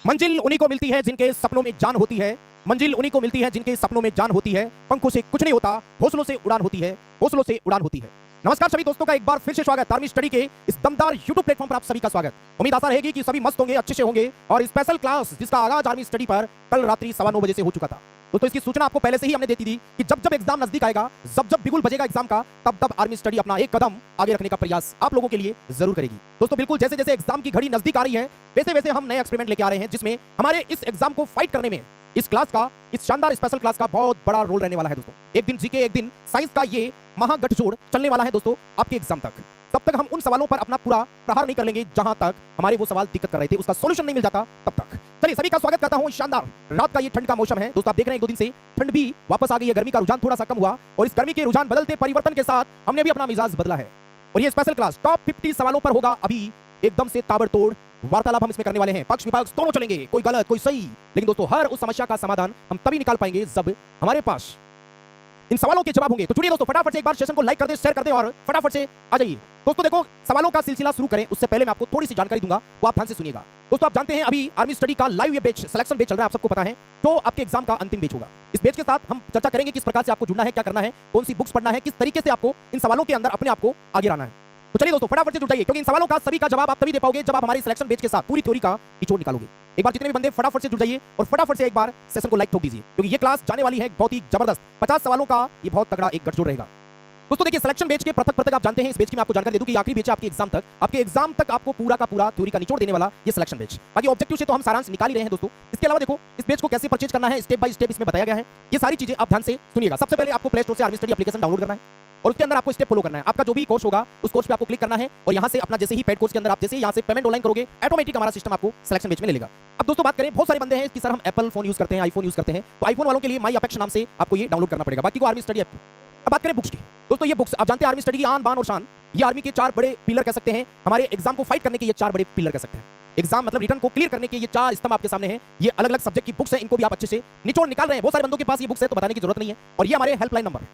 मंजिल उन्हीं को मिलती है जिनके सपनों में जान होती है। मंजिल उन्हीं को मिलती है जिनके सपनों में जान होती है। पंखों से कुछ नहीं होता, हौसलों से उड़ान होती है, हौसलों से उड़ान होती है। नमस्कार सभी दोस्तों का एक बार फिर से स्वागत। आर्मी स्टडी के इस दमदार यूट्यूब प्लेटफॉर्म पर आप सभी का स्वागत। उम्मीद आशा रहेगी कि सभी मस्त होंगे, अच्छे से होंगे। और स्पेशल क्लास जिसका आगाज आर्मी स्टडी पर कल रात्रि 9:15 बजे से हो चुका था। दोस्तों इसकी सूचना आपको पहले से ही हमने दे दी थी कि जब जब एग्जाम नजदीक आएगा, जब जब बिगुल बजेगा एग्जाम का, तब तब आर्मी स्टडी अपना एक कदम आगे रखने का प्रयास आप लोगों के लिए जरूर करेगी। दोस्तों बिल्कुल जैसे जैसे एग्जाम की घड़ी नजदीक आ रही है, वैसे वैसे हम नए एक्सपेरिमेंट लेके आ रहे हैं, जिसमें हमारे इस एग्जाम को फाइट करने में इस क्लास का, इस शानदार स्पेशल क्लास का बहुत बड़ा रोल रहने वाला है। दोस्तों एक दिन जीके, एक दिन साइंस का ये महागठजोड़ चलने वाला है दोस्तों आपके एग्जाम तक। तब तक हम उन सवालों पर अपना पूरा प्रहार नहीं कर लेंगे जहां तक हमारे वो सवाल दिक्कत कर रहे थे, उसका सॉल्यूशन नहीं मिल जाता तब तक। चलिए सभी का स्वागत करता हूं। शानदार रात का ये ठंड का मौसम है दोस्तों, आप देख रहे हैं 1-2 दिन से ठंड भी वापस आ गई है, गर्मी का रुझान थोड़ा सा कम हुआ, और इस गर्मी के रुझान बदलते परिवर्तन के साथ हमने भी अपना मिजाज बदला है। और ये स्पेशल क्लास टॉप 50 सवालों पर होगा। अभी एकदम से ताबड़तोड़ वार्तालाप हम इसमें करने वाले हैं, पक्ष विपक्ष दोनों चलेंगे, कोई गलत कोई सही, लेकिन दोस्तों हर उस समस्या का समाधान हम तभी निकाल पाएंगे जब हमारे पास इन सवालों के जवाब होंगे। तो चलिए दोस्तों फटाफट से एक बार सेशन को लाइक कर दे, शेयर कर दे और फटाफट से आ जाइए। दोस्तों देखो सवालों का सिलसिला शुरू करें उससे पहले मैं आपको थोड़ी सी जानकारी दूंगा, वो आप ध्यान से सुनिएगा। दोस्तों आप जानते हैं अभी आर्मी स्टडी का लाइव ये बैच, सिलेक्शन बैच चल रहा है, आप सबको पता है। तो आपके एग्जाम का अंतिम बैच होगा। इस बैच के साथ हम चर्चा करेंगे किस प्रकार से आपको जुड़ना है, क्या करना है, कौन सी बुक्स पढ़ना है, किस तरीके से आपको इन सवालों के अंदर अपने आप को आगे लाना है। तो चलिए दोस्तों फटाफट से जुड़ जाइए, क्योंकि इन सवालों का सभी का जवाब आप तभी दे पाओगे जब आप हमारे सिलेक्शन बैच के साथ पूरी थ्योरी का निचोड़ निकालोगे। एक बार जितने भी बंदे फटाफट से जुड़ जाइए और फटाफट से एक बार सेशन को लाइक ठोक दीजिए, क्योंकि ये क्लास जाने वाली है बहुत ही जबरदस्त। 50 सवालों का ये बहुत तगड़ा एक गठजोड़ रहेगा। दोस्तों देखिए सिलेक्शन बैच के पृथक पृथक आप जानते हैं, इस बैच की मैं आपको जानकारी दे दूं कि आखिरी बैच है आपके एग्जाम तक आपको पूरा का पूरा थ्योरी का निचोड़ देने वाला ये सिलेक्शन बैच। बाकी ऑब्जेक्टिव से तो हम सारांश निकाल ही रहे हैं दोस्तों। इसके अलावा देखो इस बैच को कैसे परचेज करना है, स्टेप बाय स्टेप इसमें बताया गया है। ये सारी चीजें आप ध्यान से सुनिएगा। सबसे पहले आपको प्ले स्टोर से आर्मी स्टडी एप्लीकेशन डाउनलोड करना है और उसके अंदर आपको स्टेप फॉलो करना है। आपका जो भी कोर्स होगा उस कोर्स पे आपको क्लिक करना है और यहां से अपना जैसे ही पेड कोर्स के अंदर आप जैसे ही यहां से पेमेंट ऑनलाइन करोगे, ऑटोमेटिक हमारा सिस्टम आपको सिलेक्शन बैच में ले लेगा। अब दोस्तों बात करें, बहुत सारे बंदे हैं कि सर हम एप्पल फोन यूज करते हैं, आईफोन यूज करते हैं, तो आईफोन वालों के लिए माई अपेक्स नाम से आपको ये डाउनलोड करना पड़ेगा, बाकी को आर्मी स्टडी ऐप। अब बात करें बुक्स की, दोस्तों ये बुक्स आप जानते हैं आर्मी स्टडी की आन बान और शान, ये आर्मी के 4 बड़े पिलर कह सकते हैं, हमारे एग्जाम को फाइट करने के ये 4 बड़े पिलर कह सकते हैं। एग्जाम मतलब रिटर्न को क्लियर करने के ये 4 स्तंभ आपके सामने हैं। ये अलग अलग सब्जेक्ट की बुक्स हैं, इनको भी आप अच्छे से निचोड़ निकाल रहे हैं। बहुत सारे बंदों के पास ये बुक्स है तो बताने की जरूरत नहीं है। और ये हमारे हेल्पलाइन नंबर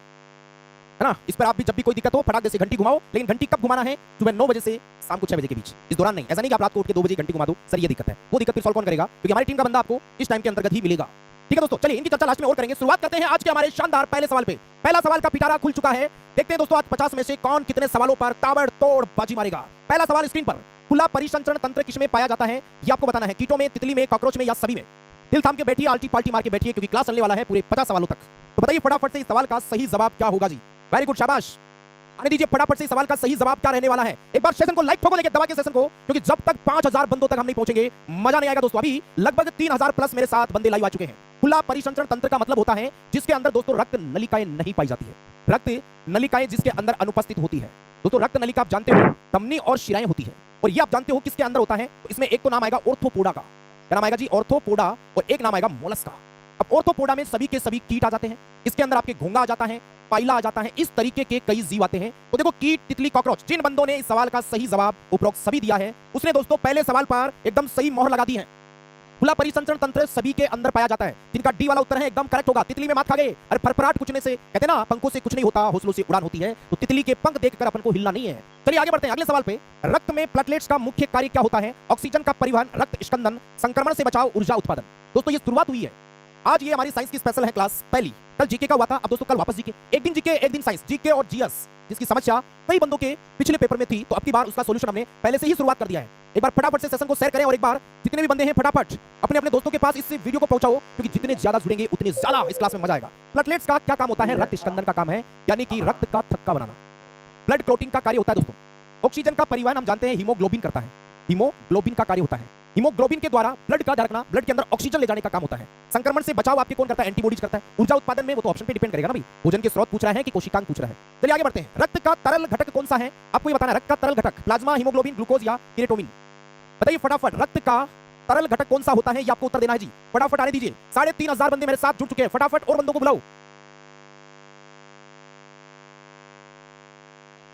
है ना, इस पर आप भी जब भी कोई दिक्कत हो फटाक से घंटी घुमाओ, लेकिन घंटी कब घुमाना है? सुबह 9 बजे से शाम को 6 बजे के बीच, इस दौरान नहीं। ऐसा नहीं कि आप रात को उठ के 2 बजे घंटी घुमा दो, सर ये दिक्कत है, वो दिक्कत फिर सॉल्व कौन करेगा? क्योंकि हमारी टीम का बंदा आपको इस टाइम के अंतर्गत ही मिलेगा। ठीक है दोस्तों, चलिए इनकी चर्चा लास्ट में और करेंगे। शुरुआत करते हैं आज के हमारे शानदार पहले सवाल पे। पहला सवाल का पिटारा खुल चुका है, देखते हैं दोस्तों आज 50 में से कौन कितने सवालों पर ताबड़तोड़ बाजी मारेगा। पहला सवाल स्क्रीन पर, खुला परिसंचरण तंत्र किसमें पाया जाता है ये आपको बताना है। कीटों में, तितली में, कॉकरोच में या सभी में? दिल थाम के बैठिए, आल्टी पाल्टी मार के बैठिए, क्योंकि क्लास चलने वाला है पूरे 50 सवालों तक। तो बताइए फटाफट से इस सवाल का सही जवाब क्या होगा जी? वेरी गुड, शाबाश। आने दीजिए फटाफट से सवाल का सही जवाब क्या रहने वाला है। एक बार सेशन को लाइक ठोको, लेके दबा के सेशन को, क्योंकि जब तक 5000 बंदों तक हम नहीं पहुंचेंगे मजा नहीं आएगा दोस्तों। अभी लगभग 3000 प्लस मेरे साथ बंदे लाइव आ चुके हैं। खुला परिसंचरण तंत्र का मतलब होता है जिसके अंदर दोस्तों रक्त नलिकाएं नहीं पाई जाती है। रक्त नलिकाएं जिसके अंदर अनुपस्थित होती है दोस्तों। रक्त नलिका आप जानते हो धमनी और शिराएं होती है, और ये आप जानते हो किसके अंदर होता है? तो इसमें एक तो नाम आएगा ऑर्थोपोडा का, क्या नाम आएगा जी? ऑर्थोपोडा। और एक नाम आएगा मोलस का। अब ऑर्थोपोडा में सभी के सभी कीट आ जाते हैं, इसके अंदर आपके घोंगा आ जाता है, पाइला आ जाता है, इस तरीके के कई जीव आते हैं। तो देखो कीट, तितली, कॉकरोच, जिन बंदों ने इस सवाल का सही जवाब उपरोक्त सभी दिया है, उसने दोस्तों पहले सवाल पर एकदम सही मोहर लगा दी है। खुला परिसंचरण तंत्र सभी के अंदर पाया जाता है। जिनका डी वाला उत्तर है एकदम करेक्ट होगा। तितली में मात खा गए, अरे फरफराट कुचने से, कहते ना पंखों से कुछ नहीं होता, हौसलों से उड़ान होती है। तो तितली के पंख देखकर अपन को हिलना नहीं है। चलिए आगे बढ़ते हैं अगले सवाल पे। रक्त में प्लेटलेट्स का मुख्य कार्य क्या होता है? ऑक्सीजन का परिवहन, रक्त स्कंदन, संक्रमण से बचाव, ऊर्जा उत्पादन। दोस्तों ये शुरुआत हुई है आज, ये हमारी साइंस की स्पेशल है क्लास पहली। कल जीके का हुआ था, अब दोस्तों कल वापस जीके। एक दिन जीके एक दिन साइंस, जीके और जीएस जिसकी समस्या कई बंदों के पिछले पेपर में थी, तो अब की बार उसका सॉल्यूशन हमने पहले से ही शुरुआत कर दिया है। एक बार फटाफट से सेशन को शेयर करें और एक बार जितने भी बंदे हैं फटाफट अपने अपने दोस्तों के पास इस वीडियो को पहुंचाओ, क्योंकि जितने ज्यादा जुड़ेंगे उतने ज्यादा इस क्लास में मजा आएगा। प्लेटलेट्स का क्या काम होता है? रक्त स्कंदन का काम है, यानी कि रक्त का थक्का बनाना। ब्लड क्लॉटिंग का कार्य होता है दोस्तों। ऑक्सीजन का परिवहन हम जानते हैं हीमोग्लोबिन करता है, हीमोग्लोबिन का कार्य होता है। हीमोग्लोबिन के द्वारा ब्लड का धड़कना, ब्लड के अंदर ऑक्सीजन ले जाने का काम होता है। संक्रमण से बचाव आपके कौन करता है? एंटीबॉडीज करता है। ऊर्जा उत्पादन में वो तो ऑप्शन पे डिपेंड करेगा ना भाई, भोजन के स्रोत पूछ रहा है कि कोशिकांग पूछ रहा है। चलिए आगे बढ़ते हैं। रक्त का तरल घटक कौन सा है आपको ये बताना है। रक्त का तरल घटक प्लाज्मा, हीमोग्लोबिन, ग्लूकोज या केरोटोनिन? बताइए फटाफट, रक्त का तरल घटक कौन सा होता है ये आपको उत्तर देना है जी। फटाफट आने दीजिए, 3500 बंदे मेरे साथ जुड़ चुके हैं, फटाफट और बंदों को बुलाओ,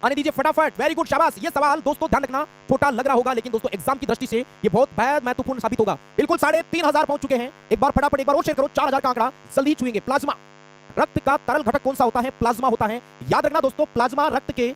आने दीजिए फटाफट। वेरी गुड, शाबाश। ये सवाल दोस्तों ध्यान रखना छोटा लग रहा होगा, लेकिन दोस्तों एग्जाम की दृष्टि से ये बहुत बेहद महत्वपूर्ण साबित होगा। बिल्कुल 3500 पहुंच चुके हैं। एक बार फटाफट एक बार और शेयर करो, 4000 का आंकड़ा जल्दी छुएंगे। प्लाज्मा, रक्त का तरल घटक कौन सा होता है? प्लाज्मा होता है। याद रखना दोस्तों, प्लाज्मा रक्त के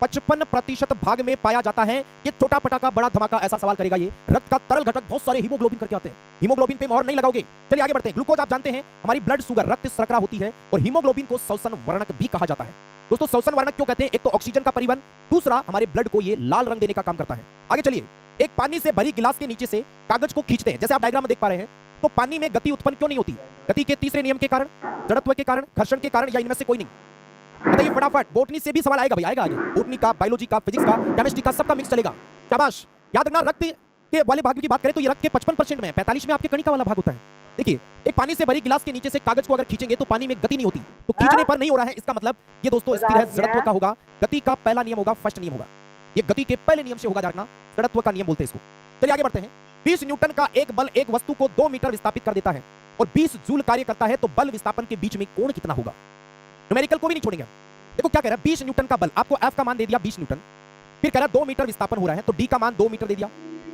55% भाग में पाया जाता है। ये छोटा पटाखा बड़ा धमाका ऐसा सवाल करेगा ये। रक्त का तरल घटक बहुत सारे हीमोग्लोबिन करके आते हैं। हीमोग्लोबिन पे मोहर नहीं लगाओगे। चलिए आगे बढ़ते हैं। ग्लूकोज आप जानते हैं हमारी ब्लड शुगर रक्त शर्करा होती है और हीमोग्लोबिन को श्वसन वर्णक भी कहा जाता है। दोस्तों श्वसन वर्णक क्यों कहते हैं? एक तो ऑक्सीजन का परिवहन, दूसरा हमारे ब्लड को ये लाल रंग देने का काम करता है। आगे चलिए, एक पानी से भरी गिलास के नीचे से कागज को खींचते हैं, जैसे आप डायग्राम में देख पा रहे हैं, तो पानी में गति उत्पन्न क्यों नहीं होती? गति के तीसरे नियम के कारण, जड़त्व के कारण, घर्षण के कारण, या इनमें से कोई नहीं? बताइए फटाफट। बोटनी से भी सवाल आएगा भाई, आएगा आगे। बोटनी का, बायोलॉजी का, फिजिक्स का, केमिस्ट्री का, सबका मिक्स चलेगा। शाबाश। याद रखना, रक्त के वाले भाग की बात करें तो ये रक्त के 55% में है, 45 में आपके कणिका वाला भाग होता है। देखिए, एक पानी से भरी गिलास के नीचे से कागज को अगर खींचेंगे तो पानी में गति नहीं होती, तो खींचने पर नहीं हो रहा है, इसका मतलब ये दोस्तों स्थिर है, जड़त्व का होगा। गति का पहला नियम होगा, फर्स्ट नियम होगा। ये गति के पहले नियम से होगा, जानना जड़त्व का नियम बोलते हैं इसको। चलिए आगे बढ़ते हैं। 20 न्यूटन का एक बल एक वस्तु को 2 मीटर विस्थापित कर देता है और 20 जूल कार्य करता है, तो बल विस्थापन के बीच में कोण कितना होगा? न्यूमेरिकल को भी नहीं छोड़ेंगे। देखो क्या कह रहा है, 20 न्यूटन का बल, आपको F का मान दे दिया 20 न्यूटन, फिर कह रहा है 2 मीटर विस्थापन हो रहा है, तो D का मान 2 मीटर दे दिया।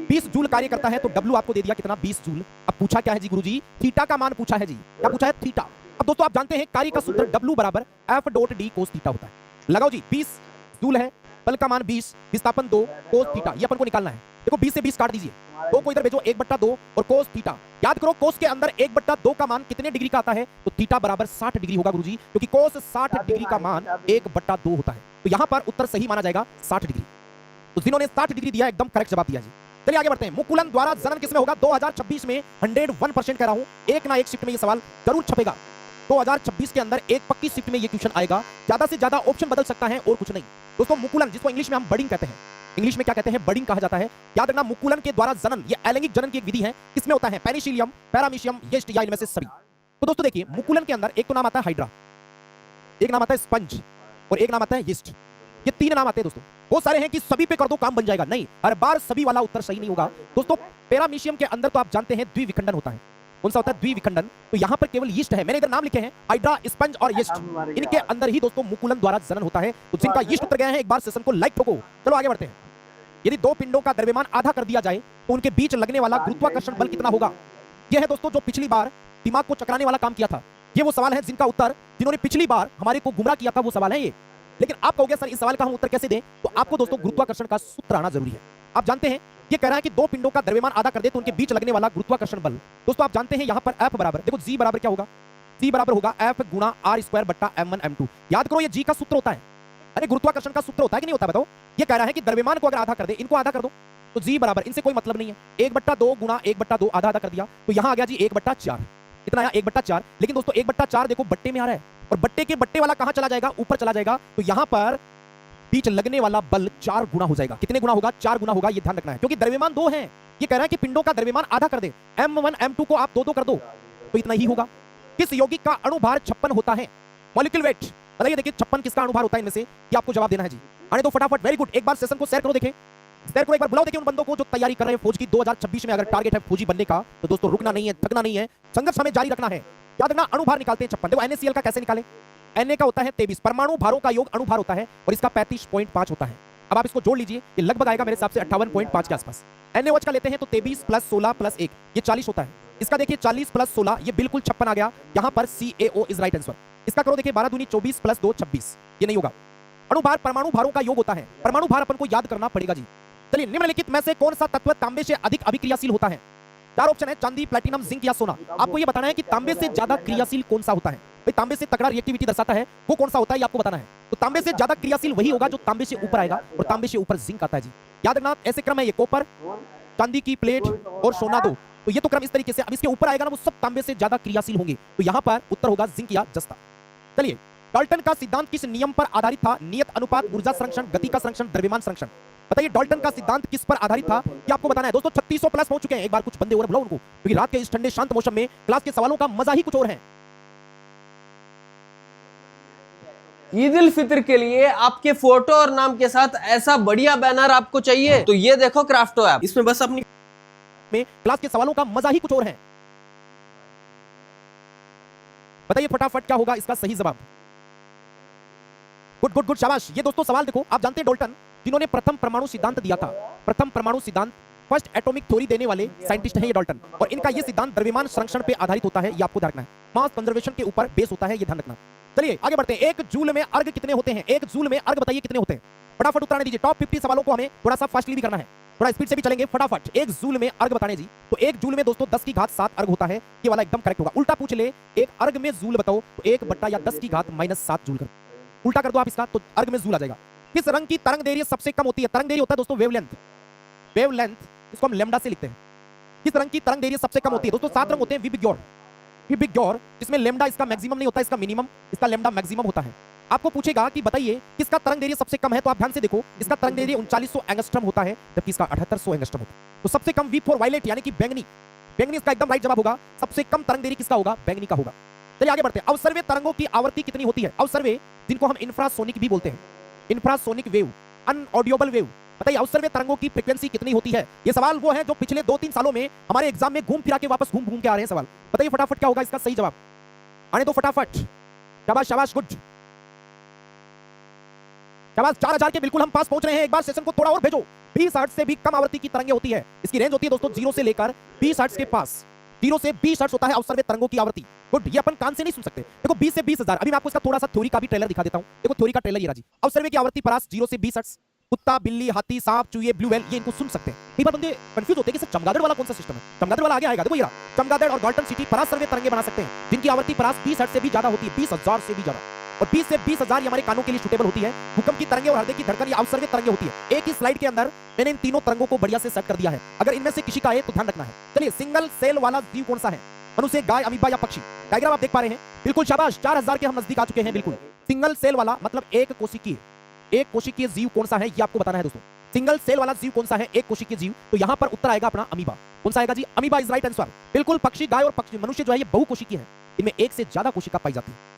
20 जूल कार्य करता है तो W आपको दे दिया कितना? 20 जूल। अब पूछा क्या है जी गुरुजी? थीटा का मान पूछा है जी। क्या पूछा है? थीटा। अब दोस्तों आप जानते हैं कार्य का सूत्र W बराबर F dot D cos theta होता है। लगाओ जी, 20 जूल है, बल का मान 20, विस्थापन 2, कोस थीटा, ये अपन को निकालना है। देखो 20 से 20 काट दीजिए, 2 को इधर भेजो, 1/2 और कोस थीटा। याद करो कोस के अंदर 1/2 का मान कितने डिग्री का आता है? तो थीटा बराबर 60 डिग्री होगा गुरुजी, क्योंकि कोस 60 डिग्री का मान 1/2 होता है। तो यहां पर उत्तर सही माना जाएगा 60 डिग्री। तो जिन्होंने 60 डिग्री दिया एकदम करेक्ट जवाब दिया जी। चलिए आगे बढ़ते हैं। मुकुलन द्वारा जनन किसमें होगा? 2026 में 101% कह रहा हूं, एक ना एक शिफ्ट में ये सवाल जरूर छपेगा। 2026 के अंदर एक पक्की शिफ्ट में ये क्वेश्चन आएगा। ज्यादा से ज्यादा ऑप्शन बदल सकता है और कुछ नहीं। दोस्तों मुकुलन, जिसको इंग्लिश में हम बडिंग कहते हैं, इंग्लिश में क्या कहते हैं? बडिंग कहा जाता है। याद रखना, मुकुलन के द्वारा जनन, ये अलैंगिक जनन की एक विधि है। किसमें होता है? पेनिसिलियम, पैरामीशियम, यीस्ट, या इनमें से सभी। तो दोस्तों देखिए, मुकुलन के अंदर एक तो नाम आता है हाइड्रा, एक नाम आता है स्पंज और एक नाम आता है यीस्ट। ये 3 नाम आते हैं दोस्तों। बहुत सारे हैं कि सभी पे कर दो काम बन जाएगा, नहीं, हर बार सभी वाला उत्तर सही नहीं होगा। दोस्तों पैरामीशियम के अंदर तो आप जानते हैं द्विविखंडन होता है। कौन सा होता है? द्विविखंडन। तो यहां पर केवल यीस्ट है, मैंने इधर नाम लिखे हैं, हाइड्रा, स्पंज और यीस्ट। इनके अंदर ही दोस्तों मुकुलन द्वारा जनन होता है। तो जिनका यीस्ट उत्तर गया है, एक बार सेशन को लाइक ठोको। चलो आगे बढ़ते हैं। यदि 2 पिंडों का द्रव्यमान आधा कर दिया जाए तो उनके बीच लगने वाला गुरुत्वाकर्षण बल कितना होगा? यह है दोस्तों जो पिछली बार दिमाग को चकराने वाला काम किया था। ये वो सवाल है जिनका उत्तर, जिन्होंने पिछली बार हमारे को गुमराह किया था, वो सवाल है ये। लेकिन आप कहोगे सर इस सवाल का हम उत्तर कैसे दें? तो आपको दोस्तों गुरुत्वाकर्षण का सूत्र आना जरूरी है। आप जानते हैं ये कह रहा है कि 2 पिंडों का द्रव्यमान आधा कर दे तो उनके बीच लगने वाला गुरुत्वाकर्षण बल। दोस्तों आप जानते हैं यहां पर F बराबर, देखो G बराबर क्या होगा? G बराबर होगा F गुणा R² बट्टा M1 M2। याद करो ये G का सूत्र होता है। अरे गुरुत्वाकर्षण का सूत्र होता है कि नहीं होता? बताओ। ये कह रहा है कि द्रव्यमान को अगर आधा कर दे, इनको आधा कर दो, तो G बराबर, इनसे कोई मतलब नहीं है, 1/2 गुणा 1/2, आधा आधा कर दिया, तो यहां आ गया जी 1/4। इतना आया 1/4। लेकिन दोस्तों 1/4 देखो बट्टे में आ रहा है, और बट्टे के बट्टे वाला कहां चला जाएगा? ऊपर चला जाएगा। तो यहां पर बीच लगने वाला बल 4 गुना हो जाएगा। कितने गुना होगा? 4 गुना होगा। ये ध्यान रखना है, क्योंकि द्रव्यमान 2 है। ये कह रहा है कि पिंडों का द्रव्यमान आधा कर दे, M1 M2 को आप 2-2 कर दो, तो इतना ही होगा। किस यौगिक का अणुभार 56 होता है? मॉलिक्यूल वेट बताइए। देखिए 56 किसका अणुभार होता है इनमें से? ये आपको जवाब देना है जी। आने दो फटाफट। Very good. एक बार सेशन को शेयर करो, देखें, शेयर करो एक बार, बुलाओ देखिए उन बंदों को जो तैयारी कर रहे हैं फौज की। 2026 में अगर टारगेट है फौजी बनने का, तो दोस्तों रुकना नहीं है, थकना नहीं है, संघर्ष हमें जारी रखना है। याद रखना, अणुभार निकालते हैं 56। देखो NaCl का कैसे निकाले? Na का होता है 23, परमाणु भारों का योग अणुभार होता है, और इसका 35.5 होता है। अब आप इसको जोड़ लीजिए, ये लगभग आएगा मेरे हिसाब से 58.5 के आसपास। NaOH का लेते हैं तो 23 + 16 + 1 ये 40 होता है। इसका देखिए 40 + 16 ये बिल्कुल 56 आ गया। यहां पर CaO इज राइट आंसर। इसका करो देखिए 12 दूनी 24 + 2 26, ये नहीं होगा। अणुभार परमाणु भारों का योग होता है। परमाणु भार अपन को याद करना पड़ेगा जी। चलिए, निम्नलिखित में से कौन सा तत्व तांबे से अधिक अभिक्रियाशील होता है? 4 ऑप्शन है, चांदी, प्लैटिनम, जिंक या सोना। आपको ये बताना है कि तांबे से ज्यादा क्रियाशील कौन सा होता है। भाई तांबे से तगड़ा रिएक्टिविटी दर्शाता है, वो कौन सा होता है ये आपको बताना है। तो तांबे से ज्यादा क्रियाशील वही होगा जो तांबे से ऊपर आएगा, और तांबे से ऊपर जिंक आता है जी। याद रखना, ऐसे क्रम है ये, कॉपर, चांदी की प्लेट और सोना 2, तो ये तो क्रम इस तरीके से। अब इसके ऊपर आएगा ना, वो सब तांबे से ज्यादा क्रियाशील होंगे। तो यहां पर उत्तर होगा जिंक या जस्ता। चलिए, डाल्टन का सिद्धांत किस नियम पर आधारित था? नियत अनुपात, ऊर्जा संरक्षण, गति का संरक्षण, द्रव्यमान संरक्षण। बताइए डाल्टन का सिद्धांत किस पर आधारित था, ये आपको बताना है। दोस्तों 3600 प्लस पहुंच चुके हैं। एक बार कुछ बंदे और बुलाओ उनको, क्योंकि रात के इस ठंडे शांत मौसम में क्लास के सवालों का मजा ही कुछ और है। ईद उल फित्र के लिए आपके फोटो और नाम के साथ ऐसा बढ़िया बैनर आपको चाहिए, तो ये देखो क्राफ्टो ऐप। इसमें बस अपनी में क्लास के सवालों का मजा ही कुछ और है। बताइए फटाफट क्या होगा इसका सही जवाब? गुड गुड गुड, शाबाश। ये दोस्तों सवाल देखो, आप जानते हैं डाल्टन जिन्होंने प्रथम परमाणु सिद्धांत दिया था, प्रथम परमाणु सिद्धांत, फर्स्ट एटॉमिक थ्योरी देने वाले साइंटिस्ट हैं ये डाल्टन, और इनका ये सिद्धांत द्रव्यमान संरक्षण पे आधारित होता है। ये आपको ध्यान रखना है, मास कंजर्वेशन के ऊपर बेस होता है, ये ध्यान रखना। चलिए आगे बढ़ते हैं। 1 जूल में अर्घ कितने होते हैं? 1 जूल में अर्घ बताइए कितने होते हैं? फटाफट उत्तर आने दीजिए। टॉप 50 सवालों को हमें थोड़ा सा फास्टली भी करना है, थोड़ा स्पीड से भी चलेंगे। फटाफट एक जूल में अर्घ बताने जी। तो एक जूल में दोस्तों 10 की घात 7 अर्घ होता है, ये वाला एकदम करेक्ट होगा। उल्टा पूछ ले, एक अर्घ में जूल बताओ तो 1 बट्टा या 10 की घात -7 जूल कर, उल्टा कर दो आप इसका तो अर्घ में जूल आ जाएगा। किस रंग की तरंग दैर्घ्य सबसे कम होती है? तरंग दैर्घ्य होता है दोस्तों वेवलेंथ, वेवलेंथ इसको हम लैम्डा से लिखते हैं। किस रंग की तरंग दैर्घ्य सबसे कम होती है? दोस्तों 7 रंग होते हैं विबिग्योर, विबिग्योर जिसमें लैम्डा इसका मैक्सिमम नहीं होता, इसका मिनिमम, इसका लैम्डा मैक्सिमम होता है। आपको पूछेगा कि बताइए किसका तरंग दैर्घ्य सबसे कम है, तो आप ध्यान से देखो, इसका तरंग दैर्घ्य 3900 एंगस्ट्रॉम होता है, जबकि इसका 7800 एंगस्ट्रॉम होता है। तो सबसे कम V4 वायलेट यानी कि बैंगनी, बैंगनी इसका एकदम राइट जवाब होगा। सबसे कम तरंग दैर्घ्य किसका होगा? बैंगनी का होगा। चलिए आगे बढ़ते हैं। अवसर्वे तरंगों की आवृत्ति कितनी होती है? अवसर्वे जिनको हम इंफ्रासोनिक भी बोलते हैं, इंफ्रासोनिक वेव, अनऑडियोबल वेव, बताइए अवसर्वे तरंगों की फ्रीक्वेंसी कितनी होती है? ये सवाल वो है जो पिछले 2-3 सालों में हमारे एग्जाम में घूम फिरा के वापस घूम घूम के आ रहे हैं सवाल। बताइए फटाफट क्या होगा इसका सही जवाब? आने दो फटाफट, शाबाश शाबाश, गुड शाबाश। 4000 के बिल्कुल हम पास पहुंच रहे हैं। एक बार सेशन को थोड़ा और भेजो। 20 हर्ट्ज से भी कम आवृत्ति की तरंगें होती है, इसकी रेंज होती है दोस्तों 0 से लेकर 20 हर्ट्ज के पास, 0 से 20 हर्ट्ज होता है अवसर्वे तरंगों की आवृत्ति। गुड, ये अपन कान से नहीं सुन सकते। देखो 20 से 20000, अभी मैं आपको इसका थोड़ा सा थ्योरी का भी ट्रेलर दिखा देता हूं। देखो थ्योरी का ट्रेलर ये राजी। अवसर्वे की आवृत्ति परास 0 से 20 हर्ट्ज, कुत्ता, बिल्ली, हाथी, सांप, चूहे, ब्लू व्हेल, ये इनको सुन सकते हैं। कई बार बंदे कंफ्यूज होते हैं कि सर चमगादड़ वाला कौन सा सिस्टम है? चमगादड़ वाला आगे आएगा। देखो ये चमगादड़ और गाल्टन सिटी परास सर्वे तरंगे बना सकते हैं, जिनकी आवृत्ति परास 20 हर्ट्ज से भी ज्यादा होती है, 20000 से भी ज्यादा। और 20 से 20000 ये हमारे कानों के लिए सूटेबल होती है। भूकंप की तरंगे और हृदय की धड़कन ये अवसर्वे तरंगे होती है। एक ही स्लाइड के अंदर मैंने इन तीनों तरंगों को बढ़िया से सेट कर दिया है, अगर इनमें से किसी का है तो ध्यान रखना है। चलिए सिंगल सेल वाला जीव कौन सा है? मनुष्य, गाय, अमीबा या पक्षी? डायग्राम आप देख पा रहे हैं, बिल्कुल शाबाश। 4000 के हम नजदीक आ चुके हैं। बिल्कुल सिंगल सेल वाला मतलब एक कोशिकीय, एक कोशिकीय जीव कौन सा है ये आपको बताना है दोस्तों। सिंगल सेल वाला जीव कौन सा है? एक कोशिकीय जीव। तो यहां पर उत्तर आएगा अपना अमीबा। कौन सा आएगा जी? Amoeba is right answer. बिल्कुल पक्षी, गाय और पक्षी, मनुष्य जो है ये बहुकोशिकीय है, इनमें एक से ज्यादा कोशिका पाई जाती है।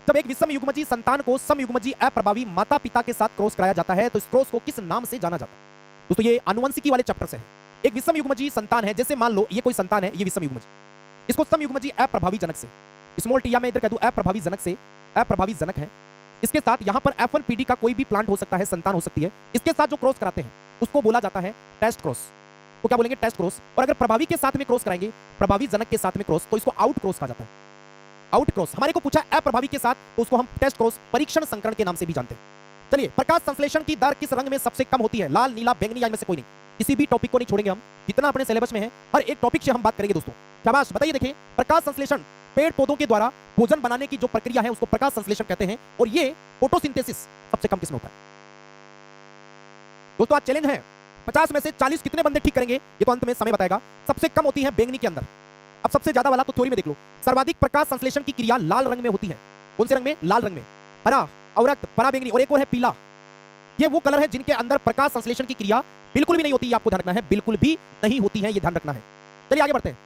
जब एक विषम युग्मजीय संतान को समयुग्मजीय अप्रभावी माता पिता के साथ क्रॉस कराया जाता है तो इस क्रॉस को किस नाम से जाना जाता है? दोस्तों ये आनुवंशिकी वाले चैप्टर से है। एक विषम युग्मजीय संतान है, जैसे मान लो ये कोई संतान है, ये विषम युग्मजीय, इसको समयुग्मजीय अप्रभावी जनक से, स्मॉल टी या मैं इधर कह दूं अप्रभावी जनक से, अप्रभावी जनक है, इसके साथ यहां पर F1PD का कोई भी प्लांट हो सकता है, संतान हो सकती है, इसके साथ जो क्रॉस कराते हैं उसको बोला जाता है टेस्ट क्रॉस। तो क्या बोलेंगे? Test cross. और अगर प्रभावी के साथ में क्रॉस कराएंगे, प्रभावी जनक के साथ में क्रॉस, तो इसको आउट क्रॉस कहा जाता है। Out cross. हमारे को पूछा अप्रभावी के साथ तो उसको हम टेस्ट क्रॉस, परीक्षण संकरण के नाम से भी जानते हैं। चलिए प्रकाश संश्लेषण की दर किस रंग में सबसे कम होती है? लाल, नीला, बैंगनी या इनमें से कोई नहीं? किसी भी टॉपिक को नहीं छोड़ेंगे हम, जितना अपने सिलेबस में है हर एक टॉपिक से हम बात करेंगे दोस्तों। शाबाश, बताइए। देखिए प्रकाश संश्लेषण पेड़ पौधों के द्वारा भोजन बनाने की जो प्रक्रिया है उसको प्रकाश संश्लेषण कहते हैं, और ये फोटोसिंथेसिस सबसे कम किसमें होता है? दोस्तों आज चैलेंज है, 50 में से 40 कितने बंदे ठीक करेंगे ये तो अंत में समय बताएगा। सबसे कम होती है बैंगनी के अंदर। अब सबसे ज्यादा वाला तो थ्योरी में देख लो। सर्वाधिक प्रकाश संश्लेषण की क्रिया लाल रंग में होती है। कौन से रंग में? लाल रंग में। हरा, अवरक्त, पराबैंगनी और एक और है पीला। ये वो कलर है जिनके अंदर प्रकाश संश्लेषण की क्रिया बिल्कुल भी नहीं होती है, आपको ध्यान रखना है, बिल्कुल भी नहीं होती है, ये ध्यान रखना है। चलिए आगे बढ़ते हैं।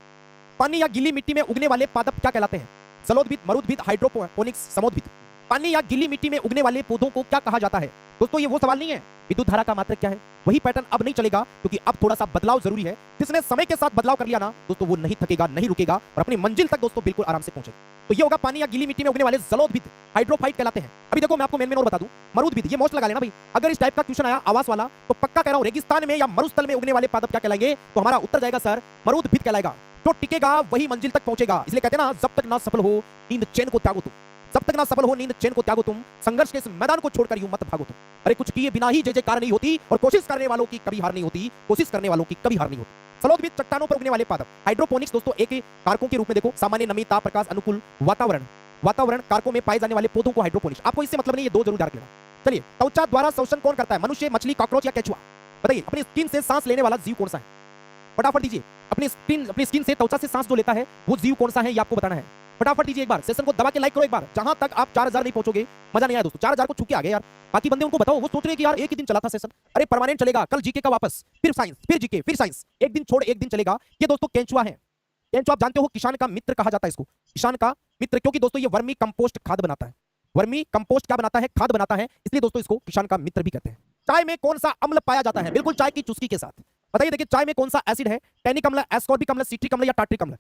पानी या गीली मिट्टी में उगने वाले पादप क्या कहलाते हैं? जलोद्भिद, मरुद्भिद, हाइड्रोपोनिक्स, समोद्भिद। पानी या गीली मिट्टी में उगने वाले पौधों को क्या कहा जाता है? दोस्तों ये वो सवाल नहीं है विद्युत धारा का मात्रक क्या है, वही पैटर्न अब नहीं चलेगा, क्योंकि अब थोड़ा सा बदलाव जरूरी है। जिसने समय के साथ बदलाव कर लिया ना दोस्तों, वो नहीं थकेगा, नहीं रुकेगा और अपनी मंजिल तक दोस्तों बिल्कुल आराम से पहुंचेगा। तो ये होगा पानी या गीली मिट्टी में उगने वाले जलोद्भिद, हाइड्रोफाइट कहलाते हैं। अभी देखो मैं आपको मेन और बता दूं, मरुद्भिद, ये मोस्ट लगा लेना भाई। अगर इस टाइप का क्वेश्चन आया आवास वाला तो पक्का कह रहा हूं रेगिस्तान में या मरुस्थल में उगने वाले पादप क्या कहलाएंगे? तो हमारा उत्तर जाएगा सर मरुद्भिद कहलाएगा। जो टिकेगा वही मंजिल तक पहुंचेगा। इसलिए कहते हैं ना, जब तक ना सफल हो नींद चैन को त्यागो तुम, जब तक ना सफल हो नींद चैन को त्यागो तुम, संघर्ष के इस मैदान को छोड़कर यूं मत भागो तुम। अरे कुछ किए बिना ही जय जयकार नहीं होती, और कोशिश करने वालों की कभी हार नहीं होती, कोशिश करने वालों की कभी हार नहीं होती। जलोद्भिद चट्टानों पर उगने वाले पादप। हाइड्रोपोनिक्स दोस्तों एक कारकों के रूप में देखो, सामान्य नमी, ताप, प्रकाश, अनुकूल वातावरण कारकों में पाए जाने वाले पौधों को हाइड्रोपोनिक्स। आपको इससे मतलब नहीं, ये दो जरूर डार्क लेना। चलिए त्वचा द्वारा शोषण कौन करता है? मनुष्य, मछली, कॉकरोच या केचुआ? बताइए अपनी स्किन से सांस लेने वाला जीव कौन सा है? फटाफट दीजिए। अपनी स्किन से, त्वचा से सांस जो लेता है वो जीव कौन सा है ये आपको बताना है। फटाफट दीजिए। एक बार सेशन को दबा के लाइक करो एक बार। जहां तक आप 4000 नहीं पहुंचोगे मजा नहीं आया दोस्तों। 4000 को छू के आ गए यार। बाकी बंदे उनको बताओ, वो सोच रहे हैं कि यार एक ही दिन चला था सेशन। अरे परमानेंट चलेगा, कल जीके का वापस, फिर साइंस, फिर जीके, फिर साइंस, एक दिन छोड़ एक दिन चलेगा। ये दोस्तों केंचुआ है। केंचुआ आप जानते हो किसान का मित्र कहा जाता है इसको, किसान का मित्र, क्योंकि दोस्तों ये वर्मी कंपोस्ट खाद बनाता है। वर्मी कंपोस्ट क्या बनाता है? खाद बनाता है, इसलिए दोस्तों इसको किसान का मित्र भी कहते हैं। चाय में कौन सा अम्ल पाया जाता है? बिल्कुल चाय की चुस्की के साथ। बताइए देखिए चाय में कौन सा एसिड है? टैनिक अम्ल, एस्कॉर्बिक अम्ल, सिट्रिक अम्ल या टार्ट्रिक अम्ल?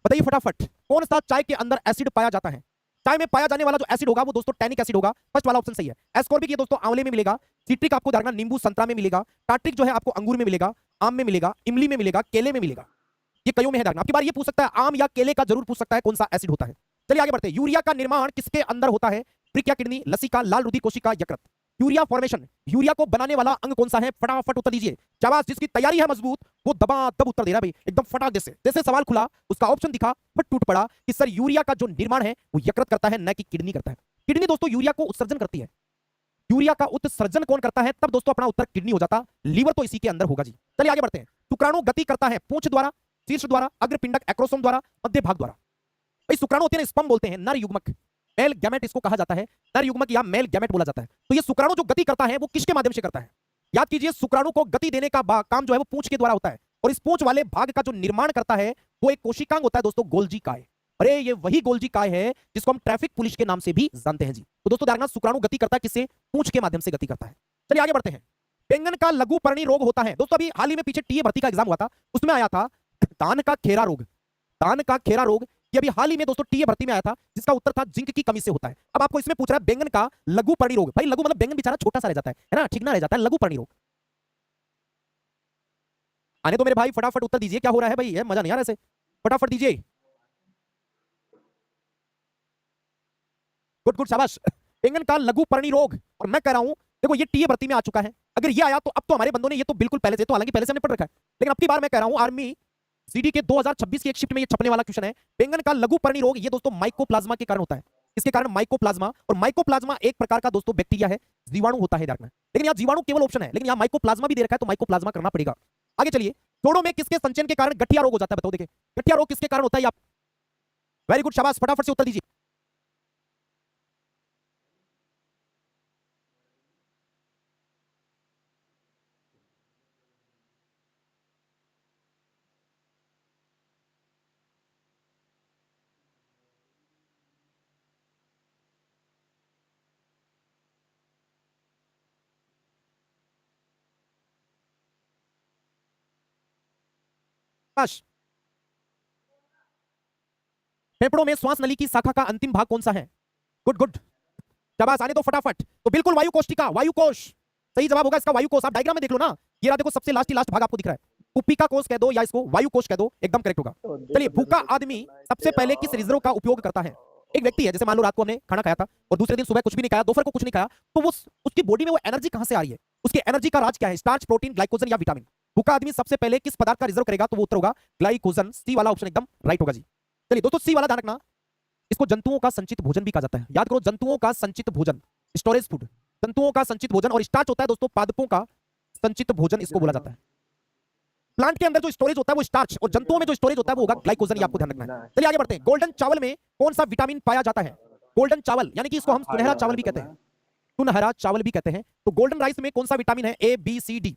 बताइए फटाफट कौन सा चाय के अंदर एसिड पाया जाता है? चाय में पाया जाने वाला जो एसिड होगा वो दोस्तों टैनिक एसिड होगा। फर्स्ट वाला ऑप्शन सही है। एस्कॉर्बिक ये दोस्तों आंवले में मिलेगा, सिट्रिक आपको देखना नींबू संतरा में मिलेगा, टार्ट्रिक जो है आपको अंगूर में मिलेगा, आम में मिलेगा, इमली में मिलेगा, केले में मिलेगा। ये कईयों में है देखना। आपकी बार ये पूछ सकता है आम या केले का जरूर पूछ सकता है कौन सा एसिड होता है। चलिए आगे बढ़ते हैं। यूरिया का निर्माण किसके अंदर होता है? वृक्क या किडनी, लसिका, लाल रुधिर कोशिका, यकृत? यूरिया फॉर्मेशन, यूरिया को बनाने वाला अंग कौन सा है? फटाफट उत्तर दीजिए। शाबाश, जिसकी तैयारी है मजबूत वो दबादब उत्तर दे रहा है भाई, एकदम फटाक जैसे जैसे सवाल खुला उसका ऑप्शन दिखा फट टूट पड़ा कि सर यूरिया का जो निर्माण है वो यकृत करता है, न कि किडनी करता है। किडनी दोस्तों यूरिया को उत्सर्जन करती है, यूरिया का उत्सर्जन कौन करता है? तब दोस्तों अपना उत्तर किडनी हो जाता, लीवर तो इसी के अंदर होगा जी। चलिए आगे बढ़ते हैं। शुक्राणु गति करता है पूंछ द्वारा, शीर्ष द्वारा, अग्रपिंडक एक्रोसोम द्वारा, मध्य भाग द्वारा। भाई शुक्राणु होते हैं स्पर्म बोलते हैं, नर युग्मक, मेल गैमेट इसको कहा जाता है, नर युग्मक या मेल गैमेट बोला जाता है। तो ये शुक्राणु जो गति करता है वो किसके माध्यम से करता है? याद कीजिए, शुक्राणु को गति देने का काम जो है वो पूंछ के द्वारा होता है, और इस पूंछ वाले भाग का जो निर्माण करता है वो एक कोशिकांग होता है दोस्तों, गोल्जी काय। अरे ये वही गोल्जी काय है जिसको हम ट्रैफिक पुलिस के नाम से भी जानते हैं जी। तो दोस्तों ध्यान रखना, शुक्राणु गति करता है किससे? पूंछ के माध्यम से गति करता है। चलिए आगे बढ़ते हैं। बैंगन का लघु पर्णी रोग होता है दोस्तों, अभी हाल ही में पीछे टीए भर्ती का एग्जाम हुआ था, उसमें आया था तान का खेरा रोग। तान का खेरा रोग ये अभी हाल ही में दोस्तों टीए भर्ती में आया था, जिसका उत्तर था जिंक की कमी से होता है। अब आपको इसमें पूछ रहा है बैंगन का लघु पर्णी रोग। भाई लघु मतलब बैंगन बेचारा छोटा सा रह जाता है ना, ठीक ना रह जाता है, लघु पर्णी रोग। आने तो मेरे भाई, फटाफट उत्तर दीजिए, क्या हो रहा है भाई? मजा नहीं आ रहा ऐसे, फटाफट दीजिए। गुड गुड, शाबाश। बैंगन का लघु पर्णी रोग, और मैं कह रहा हूं देखो ये टीए भर्ती में आ चुका है, अगर ये आया तो अब तो हमारे बंदों ने ये तो बिल्कुल पहले से, तो हालांकि पहले से हमने पढ़ रखा है, लेकिन अब की बार मैं कह रहा हूं आर्मी सीडी के 2026 की एक शिफ्ट में ये छपने वाला क्वेश्चन है। बैंगन का लघु पर्णी रोग ये दोस्तों माइकोप्लाज्मा के कारण होता है। इसके कारण माइकोप्लाज्मा, और माइकोप्लाज्मा एक प्रकार का दोस्तों बैक्टीरिया है, जीवाणु होता है, लेकिन यहाँ जीवाणु केवल ऑप्शन है, लेकिन यहाँ माइकोप्लाज्मा भी दे रखा है, तो माइकोप्लाज्मा करना पड़ेगा। आगे चलिए, जोड़ों में किसके संचयन के कारण गठिया रोग हो जाता है? बताओ देखिए, गठिया रोग किसके कारण होता है? आप वेरी गुड, शाबाश, फटाफट से उत्तर दीजिए। शाबाश। फेफड़ों में श्वास नली की शाखा का अंतिम भाग कौन सा है? गुड गुड, शाबाश, आने दो फटाफट। तो बिल्कुल वायु कोशिका, वायु कोश सही जवाब होगा इसका, वायु कोश। आप डायग्राम में देख लो ना, ये रहा देखो, सबसे लास्ट भाग आपको दिख रहा है, कुप्पिका कोश कह दो या इसको वायु कोश कह दो, एकदम करेक्ट होगा। चलिए, भूखा आदमी सबसे पहले किस रिजर्व का उपयोग करता है? एक व्यक्ति है, जैसे मान लो रात को हमने खाना खाया था और दूसरे दिन सुबह कुछ भी नहीं खाया, दोपहर को कुछ नहीं खाया, तो वो उसकी बॉडी में वो एनर्जी कहां से आ रही है? उसकी एनर्जी का राज क्या है? स्टार्च, प्रोटीन, ग्लाइकोजन या विटामिन? भूखा आदमी सबसे पहले किस पदार्थ का रिजर्व करेगा? तो वो उत्तर होगा ग्लाइकोजन, सी वाला ऑप्शन एकदम राइट होगा जी। चलिए दोस्तों, सी वाला ध्यान रखना, इसको जंतुओं का संचित भोजन भी कहा जाता है। याद करो, जंतुओं का संचित भोजन, स्टोरेज फूड, जंतुओं का संचित भोजन, और स्टार्च होता है दोस्तों पादपों का संचित भोजन, इसको बोला जाता है। प्लांट के अंदर जो स्टोरेज होता है वो स्टार्च, और जंतुओं में जो स्टोरेज होता है वो होगा ग्लाइकोजन, ये आपको ध्यान रखना है। चलिए आगे बढ़ते हैं। गोल्डन चावल में कौन सा विटामिन पाया जाता है? गोल्डन चावल यानी कि इसको हम सुनहरा चावल भी कहते हैं, सुनहरा चावल भी कहते हैं। तो गोल्डन राइस में कौन सा विटामिन है? ए बी सी डी,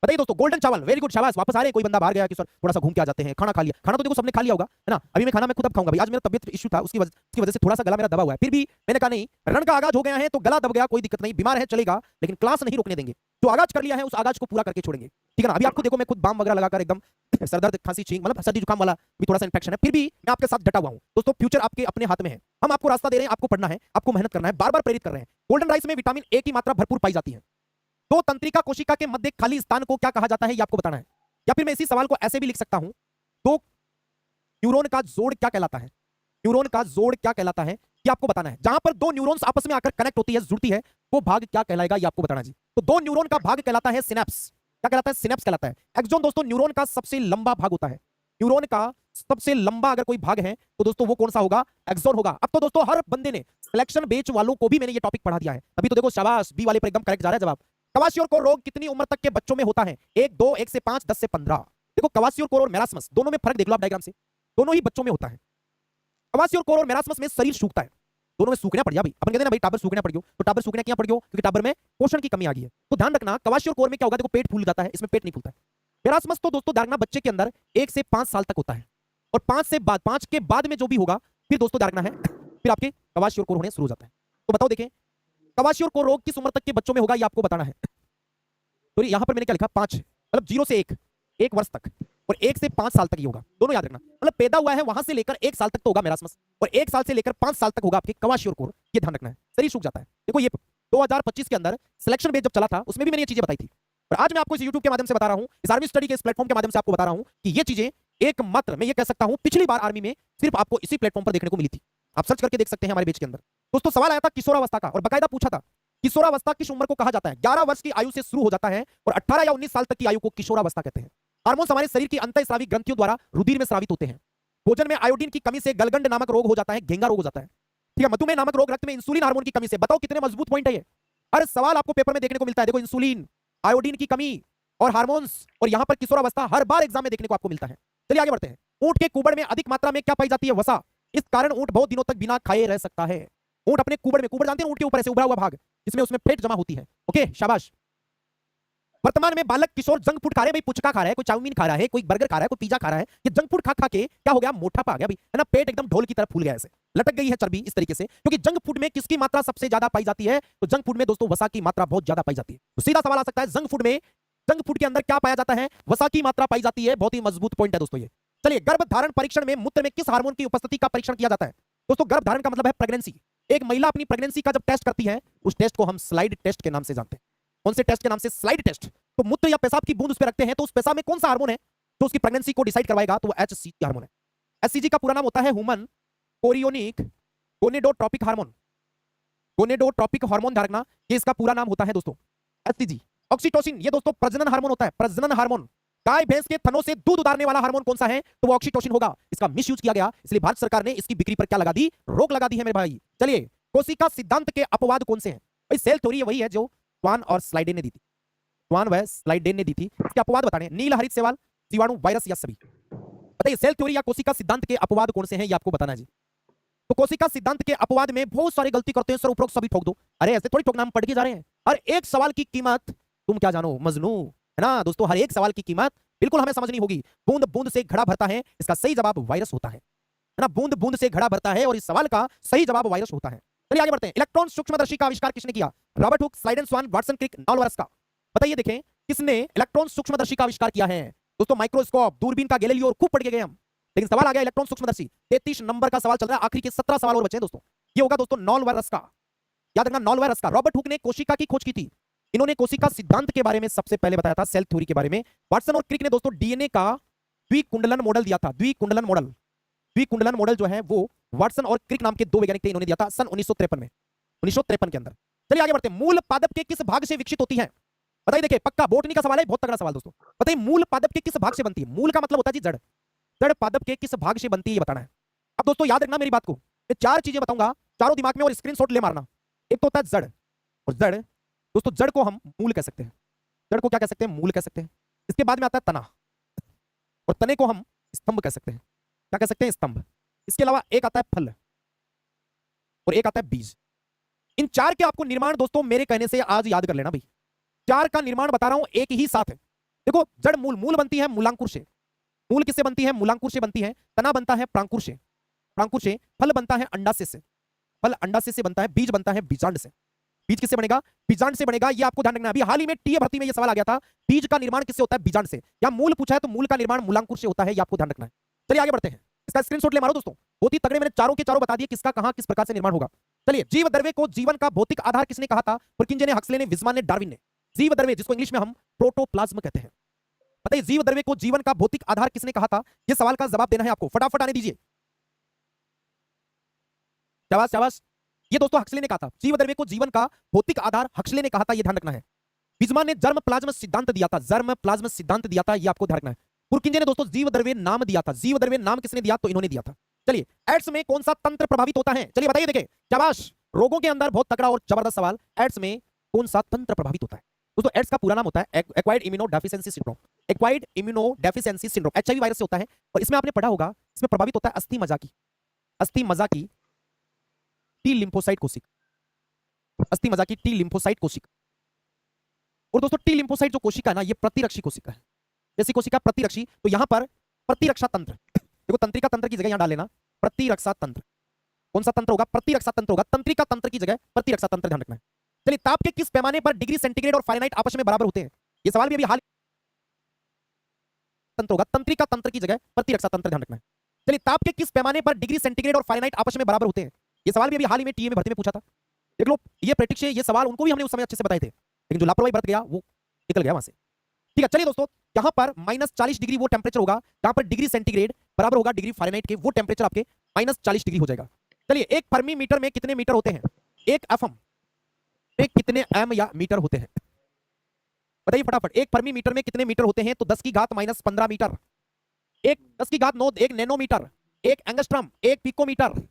बताइए दोस्तों। गोल्डन चावल, वेरी गुड, शाबाश। वापस आ रहे हैं, कोई बंदा बाहर गया कि सर थोड़ा सा घूम के आ जाते हैं, खाना खा लिया। खाना तो देखो सबने खा लिया होगा, है ना। अभी मैं खाना मैं खुद अब खाऊंगा भाई, आज मेरा तबियत इशू था, उसकी वजह से थोड़ा सा गला मेरा दबा हुआ है, फिर भी मैंने कहा नहीं, रन का आगाज हो गया है तो गला दब गया, कोई दिक्कत नहीं, बीमार है चलेगा, लेकिन क्लास नहीं रुकने देंगे। जो आगाज कर लिया है उस आगाज को पूरा करके छोड़ेंगे, ठीक है ना। अभी आपको देखो मैं खुद बाम वगैरह लगाकर एकदम सर दर्द, खांसी, छींक, मतलब सर्दी जुकाम वाला भी थोड़ा सा इंफेक्शन है, फिर भी मैं आपके साथ डटा हुआ हूं दोस्तों। फ्यूचर आपके अपने हाथ में है, हम आपको रास्ता दे रहे हैं, आपको पढ़ना है, आपको मेहनत करना है, बार बार प्रेरित कर रहे हैं। गोल्डन राइस में विटामिन ए की मात्रा भरपूर पाई जाती है। दो तंत्रिका कोशिका के मध्य खाली स्थान को क्या कहा जाता है, ये आपको बताना है। या फिर मैं इसी सवाल को ऐसे भी लिख सकता हूं, दो न्यूरॉन का जोड़ क्या कहलाता है? न्यूरॉन का जोड़ क्या कहलाता है, ये आपको बताना है। जहां पर दो न्यूरॉन्स आपस में आकर कनेक्ट होती है, जुड़ती है, वो भाग क्या कहलाएगा, ये आपको बताना है जी। तो दो न्यूरॉन का भाग कहलाता है सिनेप्स। क्या कहलाता है? सिनेप्स कहलाता है। एक्सॉन दोस्तों न्यूरॉन का सबसे लंबा भाग होता है, न्यूरॉन का सबसे लंबा अगर कोई भाग है तो दोस्तों वो कौन सा होगा? एक्सॉन होगा। अब तो दोस्तों हर बंदे ने, सिलेक्शन बेच वालों को भी मैंने ये टॉपिक पढ़ा दिया है, अभी तो देखो शाबाश, बी वाले पर एकदम करेक्ट जा रहा है जवाब। कवाशियोर रोग कितनी उम्र तक के बच्चों में होता है? 1, 2, 1 से 5, 10 से 15। देखो कवाशियोर और मेरास्मस दोनों में फर्क देख लो आप डायग्राम से, दोनों ही बच्चों में होता है। कवाशियोर और मेरास्मस में शरीर सूखता है, दोनों में सूखना पड़ गया भाई। अपन कहते हैं ना भाई टाबर सूखना पड़ गया, तो टाबर सूखना क्या पड़ गया? क्योंकि टाबर में पोषण की कमी आ गई है। तो ध्यान रखना, कवाशियोर में क्या होगा? देखो पेट फूल जाता है, इसमें पेट नहीं फूलता है। मेरास्मस तो दोस्तों ध्यान रखना बच्चे के अंदर 1 से 5 साल तक होता है, और 5 के बाद में जो भी होगा फिर दोस्तों ध्यान रखना है, फिर आपके कवाशियोर होने शुरू हो जाता है। तो बताओ देखें, कवाशियोर रोग किस उम्र तक के बच्चों में होगा, ये आपको बताना है। तो यहां पर मैंने क्या लिखा? 5, मतलब 0 से 1 वर्ष तक, और 1 से 5 साल तक ही होगा, दोनों याद रखना। मतलब पैदा हुआ है वहां से लेकर 1 साल तक तो होगा मेरास्मस, और 1 साल से लेकर 5 साल तक होगा आपके कवाशियोर, ये ध्यान रखना है। शरीर सूख जाता है। देखो ये 2025 के अंदर सिलेक्शन बेस जब चला था उसमें भी मैंने ये चीजें बताई थी, और आज मैं आपको इस YouTube के माध्यम से बता रहा हूं, इस आर्मी स्टडी के इस प्लेटफॉर्म के माध्यम से आपको बता रहा हूं कि ये चीजें एकमात्र मैं ये कह सकता हूं पिछली बार आर्मी में सिर्फ आपको इसी प्लेटफॉर्म पर देखने को मिली थी। आप सर्च करके देख सकते हैं हमारे बेच के अंदर। दोस्तों सवाल आया था किशोरावस्था का, और बकायदा पूछा था किशोरावस्था किस उम्र को कहा जाता है? 11 वर्ष की आयु से शुरू हो जाता है और 18 या 19 साल तक की आयु को किशोरावस्था कहते हैं। हार्मोन्स हमारे शरीर की अंतःस्रावी ग्रंथियों द्वारा रुधिर में स्रावित होते हैं। भोजन में आयोडीन की कमी से गलगंड नामक रोग हो जाता है, घेंगा रोग हो जाता है। ठीक है, मधुमेह नामक रोग, रक्त में इंसुलिन हार्मोन की कमी से। बताओ कितने मजबूत पॉइंट है ये। हर सवाल आपको पेपर में देखने को मिलता है। देखो, इंसुलिन, आयोडीन की कमी और हार्मोन्स, और यहां पर किशोरावस्था हर बार एग्जाम में देखने को आपको मिलता है। चलिए आगे बढ़ते हैं। ऊंट के कुबड़ में अधिक मात्रा में क्या पाई जाती है? वसा। इस कारण ऊंट बहुत दिनों तक बिना खाए रह सकता है। ऊंट अपने कुबड़ में, कुबड़ जानते हैं ऊंट के ऊपर ऐसे उभरा हुआ भाग जिसमें उसमें फैट जमा होती है। ओके, शाबाश। वर्तमान में बालक किशोर जंक फूड खा रहे हैं भाई, पुचका खा रहा है, कोई चाउमीन खा रहा है, कोई बर्गर खा रहा है, कोई पिज्जा खा रहा है। ये जंक फूड खा खा के क्या हो गया? मोटापा आ गया भाई, है ना। पेट एकदम ढोल की तरह फूल गया, ऐसे लटक गई है चर्बी इस तरीके से। क्योंकि जंक फूड में किसकी मात्रा सबसे ज्यादा पाई जाती है? तो जंक फूड में दोस्तों वसा की मात्रा बहुत ज्यादा पाई जाती है। तो सीधा सवाल आ सकता है, जंक फूड में, जंक फूड के अंदर क्या पाया जाता है? वसा की मात्रा पाई जाती है। बहुत ही मजबूत पॉइंट है दोस्तों ये। चलिए, गर्भधारण परीक्षण में मूत्र में किस हार्मोन की उपस्थिति का परीक्षण किया जाता है? दोस्तों, गर्भधारण का मतलब है प्रेगनेंसी। एक महिला अपनी प्रेगनेंसी का जब टेस्ट करती है, उस टेस्ट को हम स्लाइड टेस्ट के नाम से जानते हैं। कौन से टेस्ट के नाम से? Slide test. तो मूत्र या पेशाब की बूंद उस पर रखते हैं, तो उस पेशाब में कौन सा हार्मोन है तो उसकी प्रेगनेंसी को डिसाइड करवाएगा? तो वो HCG हार्मोन है। HCG का पूरा नाम होता है human chorionic gonadotropic hormone. Gonadotropic hormone, ध्यान रखना, ये इसका पूरा नाम होता है दोस्तों, HCG। ऑक्सीटोसिन, ये दोस्तों प्रजनन हार्मोन होता है, प्रजनन हार्मोन। गाय भैंस के थनों से दूध उतारने वाला हार्मोन कौन सा है? तो वो ऑक्सीटोसिन होगा। इसका मिसयूज किया गया, इसलिए भारत सरकार ने इसकी बिक्री पर क्या लगा दी? रोक लगा दी है मेरे भाई। चलिए, कोशिका सिद्धांत के अपवाद कौन से हैं? भाई, सेल थ्योरी वही है जो स्वान और स्लाइडेन ने दी थी। स्वान व स्लाइडेन ने दी थी। इसके अपवाद बताने, नील हरित शैवाल, जीवाणु, वायरस या सभी। बताइए, सेल थ्योरी या कोशिका सिद्धांत के अपवाद कौन से हैं, ये आपको बताना है जी। तो कोशिका सिद्धांत के अपवाद में बहुत सारी गलती करते हैं सर, उपरोक्त सभी ठोक दो। अरे ऐसे थोड़ी ठोकना, हम पढ़ के जा रहे हैं। हर एक सवाल की कीमत तुम क्या जानो, मजनू, है ना दोस्तों। हर एक सवाल की कीमत बिल्कुल हमें समझनी होगी। बूंद बूंद से घड़ा भरता है, इसका सही जवाब वायरस होता है ना। बूंद बूंद से घड़ा भरता है और इस सवाल का सही जवाब वायरस होता है। चलिए आगे बढ़ते हैं। इलेक्ट्रॉन सूक्ष्मदर्शी का आविष्कार किसने किया? रॉबर्ट हुक, स्लाइडन स्वान, वाटसन क्रिक, नॉलवरस का। बताइए, देखें किसने इलेक्ट्रॉन सूक्ष्मदर्शी का आविष्कार किया है? दोस्तों, माइक्रोस्कोप, दूरबीन का गैलीलियो, और खूब पढ़ के गए हम, लेकिन सवाल आ गया इलेक्ट्रॉन सूक्ष्मदर्शी। 33 नंबर का सवाल चल रहा है, आखिरी के 17 सवाल और बचे हैं दोस्तों। ये होगा दोस्तों नॉलवरस का, याद रखना, नॉलवरस का। रॉबर्ट हुक ने कोशिका की खोज की थी। इन्होंने कोशिका सिद्धांत के बारे में सबसे पहले बताया था, सेल थ्योरी के बारे में। वाटसन और क्रिक ने दोस्तों डीएनए का द्विकुंडलन मॉडल दिया था। द्विकुंडलन मॉडल, द्विकुंडलन मॉडल जो है वो वाटसन और क्रिक नाम के दो वैज्ञानिक थे, इन्होंने दिया था सन 1953 में, 1953 के अंदर। चलिए आगे बढ़ते हैं। मूल पादप के किस भाग से विकसित होती है? बताइए, देखिए पक्का बोटनी का सवाल है, बहुत तगड़ा सवाल दोस्तों। बताइए, मूल पादप के किस भाग से बनती है? मूल का मतलब होता है जी जड़। जड़ पादप के किस भाग से बनती है, ये बताना है। अब दोस्तों याद रखना मेरी बात को, मैं 4 चीजें बताऊंगा, चारों दिमाग में और स्क्रीनशॉट ले मारना। एक तो होता है जड़, और जड़ दोस्तों, जड़ को हम मूल कह सकते हैं। जड़ को क्या कह सकते हैं? मूल कह सकते हैं। इसके बाद में आता है तना, और तने को हम स्तंभ कह सकते हैं। क्या कह सकते हैं? स्तंभ। इसके अलावा एक आता है फल, और एक आता है बीज। इन 4 के आपको निर्माण दोस्तों मेरे कहने से आज याद कर लेना भाई। 4 का निर्माण बता रहा हूं एक ही साथ है। देखो, जड़ मूल, मूल बनती है मूलांकुर से। मूल किससे बनती है? मूलांकुर से बनती है। तना बनता है प्रांकुर से, प्रांकुर से। फल बनता है अंडाशय से, फल अंडाशय से बनता है। बीज बनता है बीजांड से। बीज किससे बनेगा? बीजांड से बनेगा। ये आपको ध्यान रखना है। अभी हाल ही में टीए भर्ती में ये सवाल आ गया था, बीज का निर्माण किससे होता है? बीजांड से। या मूल पूछा है तो मूल का निर्माण मूलांकुर से होता है, ये आपको ध्यान रखना है। चलिए आगे बढ़ते हैं। इसका स्क्रीनशॉट ले मारो दोस्तों, बहुत ही तगड़े। मैंने चारों के चारों बता दिए किसका कहां किस प्रकार से निर्माण होगा। चलिए, जीव द्रव्य को जीवन का भौतिक आधार किसने कहा था? पुरकिंजे ने, हक्सले ने, विजमान ने, डार्विन ने। जीव द्रव्य, जिसको इंग्लिश में हम प्रोटोप्लाज्म कहते हैं। बताइए, जीव द्रव्य को जीवन का भौतिक आधार किसने कहा था? ये सवाल का जवाब देना है आपको, फटाफट आने दीजिए। शाबाश शाबाश। ये दोस्तों हक्सले ने कहा था, जीव द्रव्य को जीवन का भौतिक आधार हक्सले ने कहा था, ये ध्यान रखना है। विजमान ने जर्म प्लाज्म सिद्धांत दिया था, जर्म प्लाज्म सिद्धांत दिया था, ये आपको ध्यान रखना है। पुरकिंजे ने दोस्तों जीव द्रव्य नाम दिया था। जीव द्रव्य नाम किसने दिया? तो इन्होंने दिया था। चलिए, एड्स में कौन सा तंत्र प्रभावित होता है? चलिए बताइए, देखिए शाबाश। रोगों के अंदर बहुत तगड़ा और जबरदस्त सवाल, एड्स में कौन सा तंत्र प्रभावित होता है? दोस्तों, एड्स का पूरा नाम होता है acquired immunodeficiency syndrome. Acquired immunodeficiency syndrome HIV virus से होता है। और इसमें आपने पढ़ा होगा, इसमें प्रभावित होता है अस्थि मज्जा की, अस्थि मज्जा की टी लिम्फोसाइट कोशिका, अस्थि मज्जा की टी लिम्फोसाइट कोशिका। और दोस्तों, टी लिम्फोसाइट जो कोशिका है ना, ये प्रतिरक्षी कोशिका है। जैसी कोशिका प्रतिरक्षी, तो यहां पर प्रतिरक्षा तंत्र, देखो तंत्रिका तंत्र की जगह यहां डाल लेना प्रतिरक्षा तंत्र। कौन सा तंत्र होगा? प्रतिरक्षा तंत्र होगा। तंत्रिका तंत्र की जगह प्रतिरक्षा तंत्र, ध्यान रखना है। चलिए, ताप के किस पैमाने पर डिग्री सेंटीग्रेड और फारेनहाइट आपस में बराबर होते हैं? ये सवाल भी अभी हाल तंत्र होगा, तंत्रिका तंत्र की जगह प्रतिरक्षा तंत्र, ध्यान रखना है। चलिए, ताप के किस पैमाने पर डिग्री सेंटीग्रेड और फारेनहाइट आपस में बराबर होते हैं? ये सवाल भी अभी हाल ही में टीए में भर्ती में पूछा था। देख लो, ये प्रैक्टिस है, ये सवाल उनको भी हमने उस समय अच्छे से बताए थे, लेकिन जो लापरवाही बरत गया वो निकल गया वहां से। ठीक है, चलिए दोस्तों, यहां पर -40 डिग्री वो टेम्परेचर होगा जहां पर डिग्री सेंटीग्रेड बराबर होगा डिग्री फारेनहाइट के, वो टेम्परेचर आपके -40 डिग्री हो जाएगा। चलिए, एक फर्मी मीटर में कितने मीटर होते हैं? 1 एफएम, में कितने एम या मीटर होते हैं? बताइए फटाफट। एक फर्मी मीटर में कितने मीटर होते हैं? तो 10 की घात माइनस 15 मीटर, एक 10 की घात 9, एक नैनोमीटर, एक एंगस्ट्रम, एक पिकोमीटर।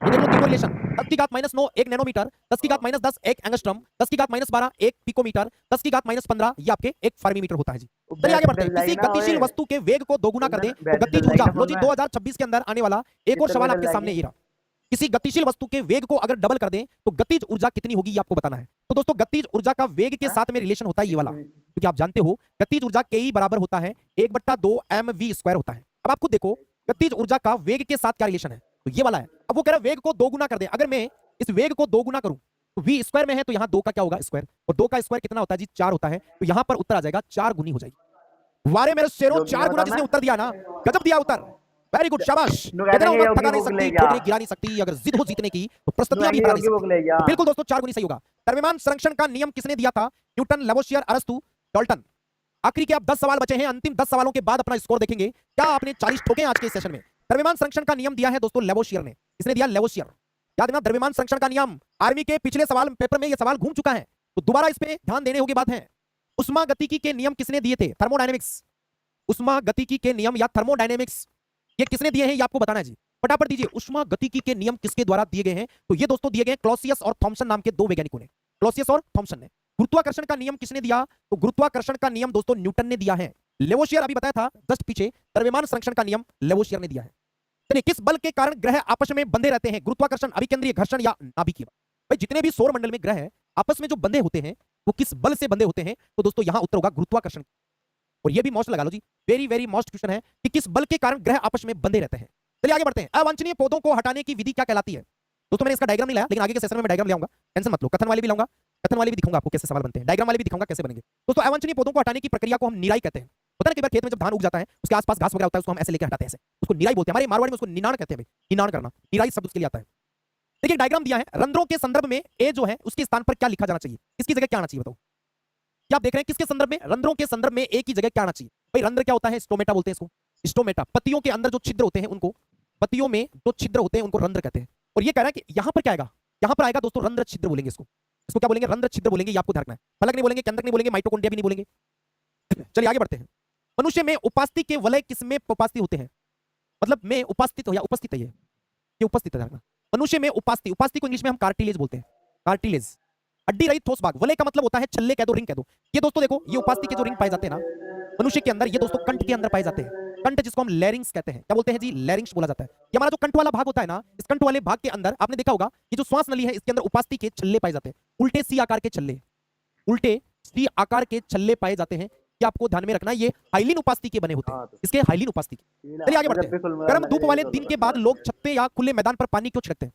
ये देख लो तीनों रिलेशन। 10 की घात माइनस 9 एक नैनोमीटर, 10 की घात माइनस 10 एक एंगस्ट्रम, 10 की घात माइनस 12 एक पिकोमीटर, 10 की घात माइनस 15 ये आपके एक फर्मीमीटर होता है जी। चलिए आगे बढ़ते हैं। किसी गतिशील वस्तु के वेग को दोगुना कर दें तो गतिज ऊर्जा, लो जी 2026 के अंदर आने वाला एक और सवाल आपके सामने ये रहा। किसी गतिशील वस्तु के वेग को अगर डबल कर दें तो गतिज ऊर्जा कितनी होगी ये आपको बताना है। तो दोस्तों गतिज ऊर्जा का वेग के साथ में रिलेशन होता है ये वाला, क्योंकि आप जानते हो गतिज ऊर्जा के बराबर होता है 1/2 mv² होता है। अब आप खुद देखो गतिज ऊर्जा का वेग के साथ क्या रिलेशन है, तो ये वाला है। अब वो कह रहा है वेग को 2 गुना कर दे। अगर मैं इस वेग को 2 गुना करूं तो v² में है तो यहां 2 का क्या होगा स्क्वायर, और 2 का स्क्वायर कितना होता है जी 4 होता है, तो यहां पर उत्तर आ जाएगा 4 गुनी हो जाएगी। वारे मेरे शेरों 4 गुना जिसने उत्तर दिया ना, गजब दिया उत्तर, वेरी गुड शाबाश। इतना उम्र थका नहीं सकती, ठोकने गिरा नहीं सकती, अगर जिद हो जीतने की तो प्रस्तुतियां भी हरा नहीं सकती। तो बिल्कुल दोस्तों 4 गुनी सही होगा। द्रव्यमान संरक्षण का नियम किसने दिया था? न्यूटन, लेवोसियर, अरस्तु, डाल्टन। आखिरी के अब 10 सवाल बचे हैं, अंतिम 10 सवालों के बाद अपना स्कोर देखेंगे। क्या आपने 40 ठोके आज के सेशन में? द्रव्यमान संरक्षण का नियम दिया है दोस्तों लेवोसियर ने। किसने दिया? लेवोसियर। याद है ना द्रव्यमान संरक्षण का नियम, आर्मी के पिछले सवाल पेपर में यह सवाल घूम चुका है, तो दोबारा इस पे ध्यान देने की बात है। उष्मागतिकी के नियम किसने दिए थे? थर्मोडायनेमिक्स। उष्मागतिकी के नियम या थर्मोडायनेमिक्स ये किसने दिए हैं ये आपको बताना है जी। फटाफट दीजिए, उष्मागतिकी के नियम किसके द्वारा दिए गए हैं? तो ये दोस्तों दिए गए क्लॉसियस और थॉमसन नाम के 2 वैज्ञानिकों ने, क्लॉसियस और थॉमसन ने। गुरुत्वाकर्षण का नियम किसने दिया? तो गुरुत्वाकर्षण का नियम दोस्तों न्यूटन ने दिया है। लेवोसियर अभी बताया था जस्ट पीछे, द्रव्यमान संरक्षण का नियम लेवोसियर ने दिया है। चलिए, किस बल के कारण ग्रह आपस में बंधे रहते हैं? गुरुत्वाकर्षण, अभिकेंद्रीय घर्षण या नाभिकीय बल? भाई जितने भी सौर मंडल में ग्रह हैं आपस में जो बंधे होते हैं वो किस बल से बंधे होते हैं? तो दोस्तों यहां उत्तर होगा गुरुत्वाकर्षण। और ये भी मोस्ट लगा लो जी, वेरी वेरी मोस्ट क्वेश्चन है कि किस बल के कारण ग्रह आपस में बंधे रहते हैं। चलिए आगे बढ़ते हैं। अवांछनीय पौधों को हटाने की विधि क्या कहलाती है? दोस्तों मैंने इसका डायग्राम नहीं लाया, लेकिन आगे के सेशन में मैं डायग्राम ले आऊंगा, टेंशन मत लो। कथन वाले भी लाऊंगा, कथन वाले भी दिखाऊंगा आपको कैसे सवाल बनते हैं, डायग्राम वाले भी दिखाऊंगा कैसे बनेंगे। दोस्तों अवांछनीय पौधों को हटाने की प्रक्रिया को हम निराई कहते हैं। होता है कई बार खेत में जब धान उग जाता है उसके आसपास घास वगैरह होता है, उसको हम ऐसे लेकर हटाते हैं, ऐसे उसको निराई बोलते हैं। हमारे मारवाड़ी में उसको निनाण कहते हैं। भाई निनाण करना, निराई शब्द उसके लिए आता है। देखिए डायग्राम दिया है, रंध्रों के संदर्भ में ए जो है उसके स्थान पर क्या लिखा जाना चाहिए? इसकी जगह क्या आना चाहिए बताओ? क्या आप देख रहे हैं किसके संदर्भ में? रंध्रों के संदर्भ में ए की जगह क्या आना चाहिए? भाई रंध्र क्या होता है? स्टोमेटा बोलते हैं इसको, स्टोमेटा। पत्तियों के अंदर जो छिद्र होते हैं उनको, पत्तियों में जो छिद्र होते हैं उनको रंध्र कहते हैं। और ये कह रहा है कि यहां पर क्या आएगा? यहां पर आएगा दोस्तों रंध्र छिद्र बोलेंगे इसको। इसको क्या बोलेंगे? रंध्र छिद्र बोलेंगे, ये आपको ध्यान रखना है। फलक नहीं बोलेंगे, केंद्रक नहीं बोलेंगे, माइटोकॉन्ड्रिया भी नहीं बोलेंगे। चलिए आगे बढ़ते हैं। मनुष्य में उपास्थि के वलय किसमें उपास्थि होते हैं? मतलब में उपस्थित हो या उपस्थित है, ये उपस्थित है। मनुष्य में उपास्थि, उपास्थि को इंग्लिश में हम कार्टिलेज बोलते हैं, कार्टिलेज। हड्डी रहित ठोस भाग। वलय का मतलब होता है छल्ले कह दो, रिंग कह दो। ये दोस्तों देखो, ये उपास्थि के जो रिंग पाए जाते हैं ना मनुष्य के अंदर, ये दोस्तों कंठ के अंदर पाए जाते हैं। कंठ जिसको हम लैरिंग्स कहते हैं, क्या बोलते हैं जी? लैरिंग्स बोला जाता है। ये हमारा जो कंठ वाला भाग होता है ना, इस कंठ वाले भाग के अंदर आपने देखा होगा ये जो श्वास नली है इसके अंदर उपास्थि के छल्ले पाए जाते हैं। उल्टे सी आकार के छल्ले, उल्टे सी आकार के छल्ले पाए जाते हैं। ये आपको ध्यान में रखना, ये हाइलिन उपास्थि के बने होते हैं, इसके हाइलिन उपास्थि के। चलिए आगे बढ़ते हैं। गर्म धूप वाले दिन के बाद लोग छत पे या खुले मैदान पर पानी क्यों छिड़कते हैं?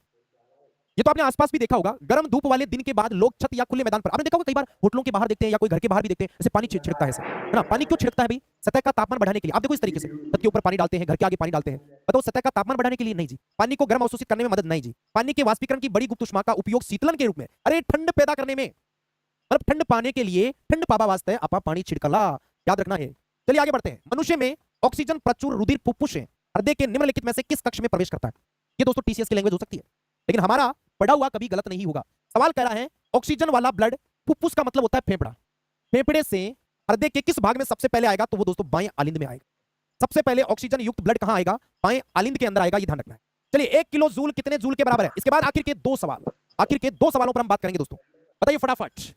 ये तो आपने आसपास भी देखा होगा, गर्म धूप वाले दिन के बाद लोग छत या खुले मैदान पर, आपने देखा होगा कई बार होटलों के बाहर देखते हैं या कोई घर के बाहर भी देखते हैं, ऐसे पानी छिड़कता है ऐसे, है ना? पानी क्यों छिड़कता है भाई? सतह का तापमान बढ़ाने के लिए। आप देखो इस तरीके से छत के ऊपर पानी डालते हैं, घर के आगे पानी डालते हैं, बताओ सतह का तापमान बढ़ाने के लिए? नहीं जी। पानी को गर्म अवशोषित करने में मदद नहीं जी। पानी के वाष्पीकरण की बड़ी गुप्त ऊष्मा का उपयोग शीतलन के रूप में, अरे ठंड पैदा करने में, मतलब ठंड पाने के लिए, ठंड पावा वास्ते आपा पानी छिड़कला, याद रखना है। चलिए आगे बढ़ते हैं। मनुष्य में ऑक्सीजन प्रचुर रुधिर फुफ्फुस हृदय के निम्नलिखित में से किस कक्ष में प्रवेश करता है? ये दोस्तों टीसीएस की लैंग्वेज हो सकती है, लेकिन हमारा पढ़ा हुआ कभी गलत नहीं होगा। सवाल कह रहा है ऑक्सीजन वाला ब्लड, फुफ्फुस का मतलब होता है फेफड़ा, फेफड़े से हृदय के किस भाग में सबसे पहले आएगा? तो वो दोस्तों बाएं आलिंद में आएगा। सबसे पहले ऑक्सीजन युक्त ब्लड कहां आएगा? बाएं आलिंद के अंदर आएगा, ये ध्यान रखना है। चलिए 1 किलो जूल कितने जूल के बराबर है? इसके बाद आखिर के 2 सवाल, आखिर के 2 सवालों पर हम बात करेंगे दोस्तों, बताइए फटाफट।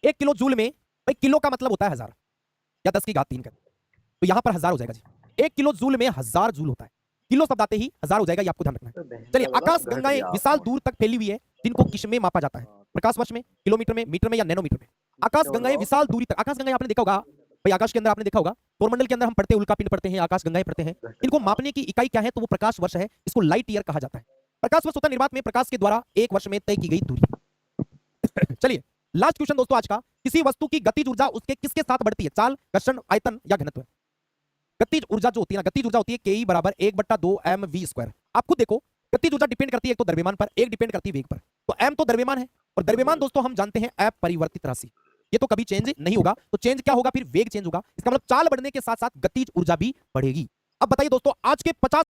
1 किलो जूल में, भाई किलो का मतलब होता है 1000 या 10 की घात 3 का, तो यहां पर 1000 हो जाएगा जी। 1 किलो जूल में 1000 जूल होता है, किलो शब्द आते ही 1000 हो जाएगा, ये आपको ध्यान रखना है। चलिए आकाश गंगाएं विशाल दूर तक फैली हुई है, जिनको किस में मापा जाता है? प्रकाश वर्ष में, किलोमीटर में, मीटर में या नैनोमीटर में? आकाश गंगाएं विशाल दूरी तक, आकाश गंगाएं आपने देखा होगा भाई, आकाश के अंदर आपने देखा होगा, सौरमंडल के अंदर हम पढ़ते हैं, उल्का पिंड पढ़ते हैं, आकाश गंगाएं पढ़ते हैं। इनको मापने की इकाई क्या है? तो वो प्रकाश वर्ष है, इसको लाइट ईयर कहा जाता है। प्रकाश वर्ष होता है निर्वात में प्रकाश के द्वारा 1 वर्ष में तय की गई दूरी। चलिए लास्ट क्वेश्चन दोस्तों आज का, किसी वस्तु की गतिज ऊर्जा उसके किसके साथ बढ़ती है? चाल, घर्षण, आयतन या घनत्व? गतिज ऊर्जा जो होती है ना, गतिज ऊर्जा होती है के बराबर 1/2 mv²। आप खुद देखो गतिज ऊर्जा डिपेंड करती है एक तो द्रव्यमान पर, एक डिपेंड करती है वेग पर। तो m तो द्रव्यमान है, और द्रव्यमान दोस्तों हम जानते हैं अपरिवर्तित राशि, ये तो कभी चेंज नहीं होगा। तो चेंज क्या होगा? फिर वेग चेंज होगा। इसका मतलब चाल बढ़ने के साथ साथ गतिज ऊर्जा भी बढ़ेगी। अब बताइए दोस्तों आज के 50